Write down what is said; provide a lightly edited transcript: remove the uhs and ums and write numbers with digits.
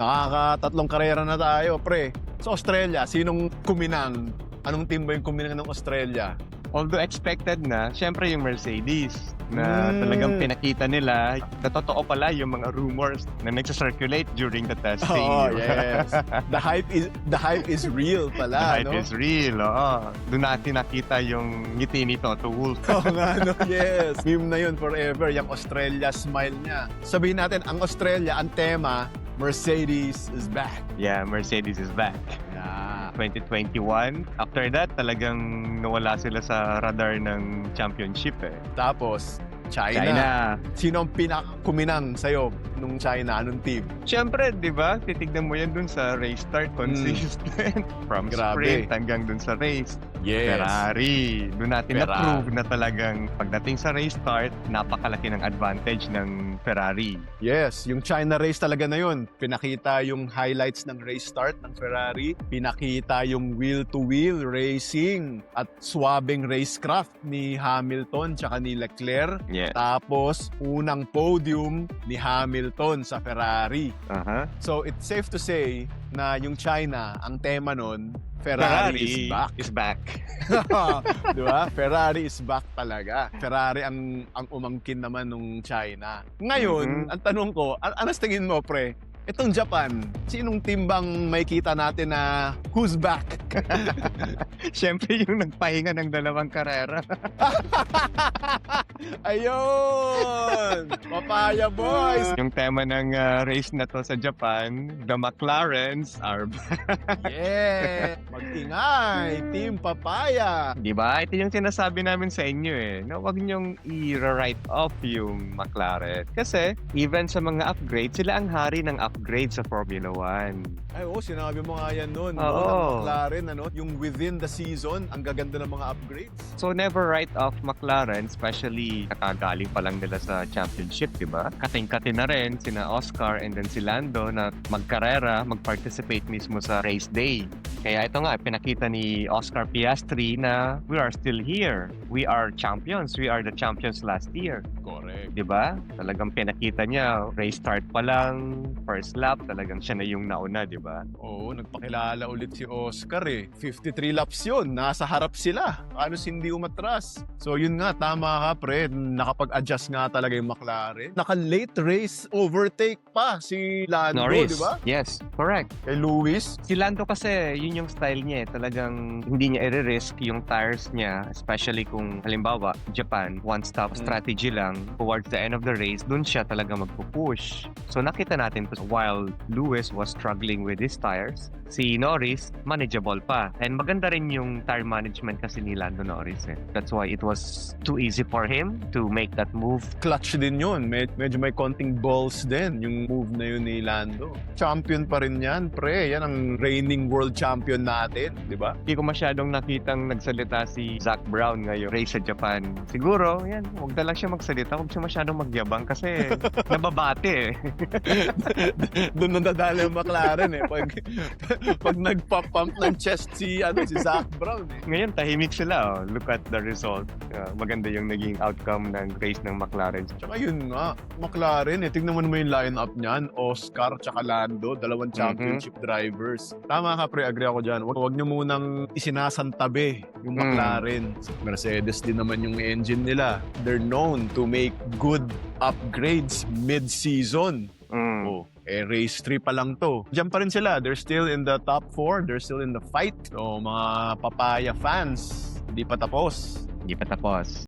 Nakakatatlong karera na tayo, pre. Sa Australia, sinong kuminang? Anong team ba yung kuminang ng Australia? Although expected na, syempre yung Mercedes na talagang pinakita nila na totoo pala yung mga rumors na nagsasirculate during the testing. Oh, yes. The hype is real The pala, hype no? is real, oo. Doon natin nakita yung ngiti ni Toto Wolff. Oo nga, no? Yes. Meme na yun forever, yung Australia smile niya. Sabihin natin, ang Australia, ang tema, Mercedes is back. Yeah, Mercedes is back. Yeah. 2021. After that, talagang nawala sila sa radar ng championship eh. Tapos, China. Sino ang pinakakuminang sa'yo nung China? Anong team? Siyempre, di ba? Titignan mo yan dun sa race start, consistent. From Grabe. sprint hanggang dun sa race. Yes. Ferrari. Doon natin Ferrari. na-prove na talagang pagdating sa race start, napakalaki ng advantage ng Ferrari. Yes, yung China race talaga na yun. Pinakita yung highlights ng race start ng Ferrari. Pinakita yung wheel-to-wheel racing at swabing racecraft ni Hamilton tsaka ni Leclerc. Yeah. Tapos, unang podium ni Hamilton sa Ferrari. Aha. So, it's safe to say na yung China, ang tema nun, Ferrari is back. Is back. Di ba? Ferrari is back talaga. Ferrari ang umangkin naman nung China. Ngayon, ang tanong ko, ano sa tingin mo, pre? Itong Japan, sinong team bang may kita natin na who's back? Siyempre yung nagpahinga ng dalawang karera. Ayun! Papaya boys! Yung tema ng race na to sa Japan, the McLarens are back. Yeah! Mag-ingay! Team Papaya! Di ba? Ito yung sinasabi namin sa inyo eh, na huwag niyong i-write off yung McLaren. Kasi, even sa mga upgrades, sila ang hari ng upgrade sa Formula 1. Ay, oo, sinabi mo nga yan noon. Oo. Ng McLaren, ano? Yung within the season, ang gaganda ng mga upgrades. So, never write off McLaren, especially nakagaling pa lang nila sa championship, di ba? Kating-kating na rin sina Oscar and then si Lando na magkarera, mag-participate mismo sa race day. Kaya ito nga, pinakita ni Oscar Piastri na we are still here. We are champions. We are the champions last year. Correct. Di ba? Talagang pinakita niya, race start pa lang, first lap, talagang siya na yung nauna, di ba? Oo, nagpakilala ulit si Oscar eh. 53 laps yun, nasa harap sila. Ano hindi umatras? So yun nga, tama ka pre, nakapag-adjust nga talaga yung McLaren. Naka-late race overtake pa si Lando, Norris. di ba? Yes, correct. Kay Lewis. Si Lando kasi, yun yung style niya eh. Talagang hindi niya i-risk yung tires niya, especially kung halimbawa, Japan, one-stop strategy lang. Towards the end of the race, dun siya talaga magpupush. So nakita natin to, while Lewis was struggling with his tires, si Norris, manageable pa. And maganda rin yung tire management kasi ni Lando Norris eh. That's why it was too easy for him to make that move. Clutch din yun. Medyo may konting balls din yung move na yun ni Lando. Champion pa rin yan, pre. Yan ang reigning world champion natin, di ba? Hindi ko masyadong nakitang nagsalita si Zach Brown ngayon, race sa Japan. Siguro, yan, huwag na lang siya magsalita, huwag siya masyadong magyabang kasi nababate eh. Doon nadadala yung McLaren eh. Pag nagpa-pump ng chest si Zach Brown eh. Ngayon, tahimik sila. Oh. Look at the result. Maganda yung naging outcome ng race ng McLaren. Tsaka yun nga, McLaren eh. Tignan mo naman yung line-up niyan. Oscar tsaka Lando, dalawang championship drivers. Tama ka pre, agree ako dyan. Huwag nyo munang isinasantabi yung McLaren. Mercedes din naman yung engine nila. They're known to make good upgrades mid-season. Oh, race 3 pa lang to. Diyan pa rin sila. They're still in the top 4. They're still in the fight. So, mga Papaya fans, hindi pa tapos. Hindi pa tapos.